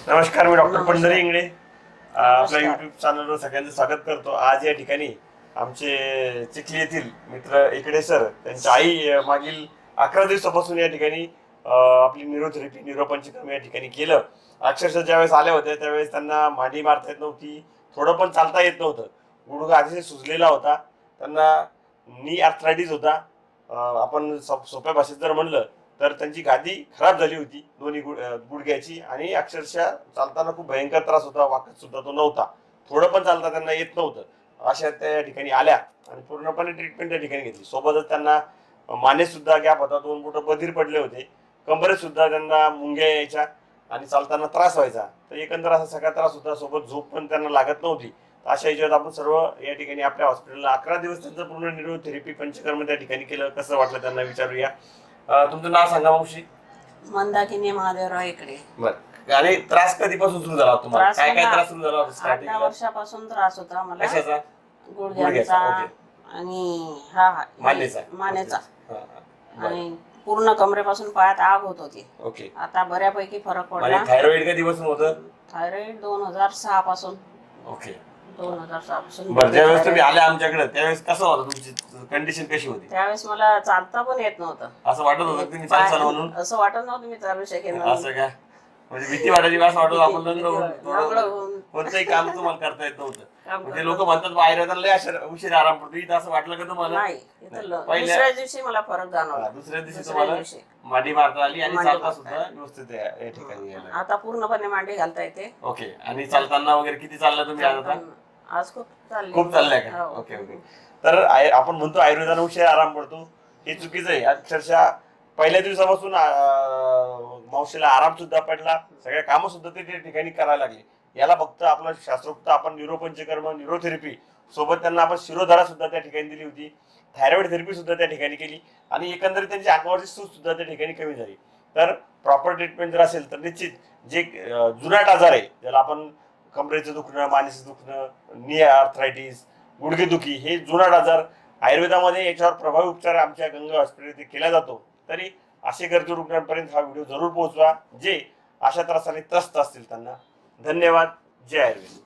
नमस्कार, मी डॉक्टर नमस्कार. पंढरी इंगळे आपल्या नमस्कार. युट्यूब चॅनलवर सगळ्यांचं स्वागत करतो. आज या ठिकाणी आमचे चिखली येथील मित्र इकडे सर, त्यांच्या आई मागील 11 दिवसापासून या ठिकाणी आपली न्यूरोथेरपी न्यूरोपंचकर्म या ठिकाणी केलं. अक्षरशः ज्यावेळेस आल्या होत्या त्यावेळेस त्यांना मांडी मारता येत नव्हती, थोडं पण चालता येत नव्हतं, गुडघा अतिशय सुजलेला होता, त्यांना नी आर्थरायटिस होता. आपण सोप्या भाषेत जर म्हणलं तर त्यांची गादी खराब झाली होती दोन्ही गुडघ्याची, आणि अक्षरशः चालताना खूप भयंकर त्रास होता, वाकत सुद्धा तो नव्हता, थोडं पण चालता त्यांना येत नव्हतं. अशा त्या ठिकाणी आल्या आणि पूर्णपणे ट्रीटमेंट त्या ठिकाणी घेतली. सोबतच त्यांना मानेत सुद्धा गॅप होता, 2 बोटं बधीर पडले होते, कंबरेत सुद्धा त्यांना मुंग्या यायच्या आणि चालताना त्रास व्हायचा. तर एकंदर असा सगळा त्रास होता, सोबत झोप पण त्यांना लागत नव्हती. अशा याच्यात आपण सर्व या ठिकाणी आपल्या हॉस्पिटलला 11 दिवस त्यांचं पूर्ण न्यूरोथेरपी पंचकर्म त्या ठिकाणी केलं. कसं वाटलं त्यांना विचारूया. तुमचं नाव सांगा मावशी. मंदाकिनी महादेवराव इकडे. बरं, आणि त्रास कधीपासून सुरू झाला तुम्हाला? त्रास काय काय मला त्रास सुरू झाला होता 8-10 स्टार्टिंगला? वर्षापासून त्रास होता मला. कशाचा? गुडघ्यांचा आणि मानेचा. मानेचा. हा, हा. आणि पूर्ण कमरेपासून पायात आग होत होती. ओके. आता बऱ्यापैकी फरक पडला. आणि थायरॉइड कधीपासून होतं? थायरॉइड 2006 पासून. ओके. 2006 पासून. बरं, ज्यावेळेस तुम्ही आल्या आमच्याकडे त्यावेळेस कसं होतं, तुमची कंडिशन कशी होती? त्यावेळेस मला चालता पण येत नव्हतं. असं वाटत होतं की तुम्ही चालसाल म्हणून? असं वाटत नव्हतं मी चालू शकेन. असं का? म्हणजे भीती वाटायची, असं वाटत आपण लग्न लग्न होऊन कोणतंही काम तुम्हाला करता येत नव्हतं. काम म्हणजे लोक म्हणतात बाहेर लय उशीर आराम पडतो, इथं असं वाटलं का तुम्हाला? नाही. दुसऱ्या दिवशी मला फरक जाणवला. दुसऱ्या दिवशी तुम्हाला मांडी मारता आली आणि चालता सुद्धा व्यवस्थित या ठिकाणी यायला. आता पूर्णपणे मांडी घालता येते. ओके. आणि चालताना वगैरे किती चालला तुम्ही आता? आज खूप चालली. खूप चाललंय का? हो. Okay okay. तर आपण म्हणतो आयुर्वेदाने उशीर आराम पडतो, हे चुकीचं आहे. अक्षरशः पहिल्या दिवसापासून मावशीला आराम सुद्धा पडला, सगळ्या कामं सुद्धा ते त्या ठिकाणी करायला लागले. याला फक्त आपलं शास्त्रोक्त आपण न्यूरोपंचकर्म न्यूरोथेरपी सोबत त्यांना आपण शिरोधारा सुद्धा त्या ठिकाणी दिली होती, थायरॉइड थेरपी सुद्धा त्या ठिकाणी केली, आणि एकंदरीत त्यांची अंगावरची सूज सुद्धा त्या ठिकाणी कमी झाली. तर प्रॉपर ट्रीटमेंट जर असेल तर निश्चित जे जुनाट आजार आहे, ज्याला आपण कमरेचं दुखणं, मानेचं दुखणं, नी आर्थरायटिस, गुडघेदुखी, हे जुनाट आजार आयुर्वेदामध्ये याच्यावर प्रभावी उपचार आमच्या गंगा हॉस्पिटल केला जातो. तरी असे गरजू रुग्णांपर्यंत हा व्हिडिओ जरूर पोहोचवा जे अशा त्रासाने त्रस्त असतील त्यांना. धन्यवाद. जय आयुर्वेद.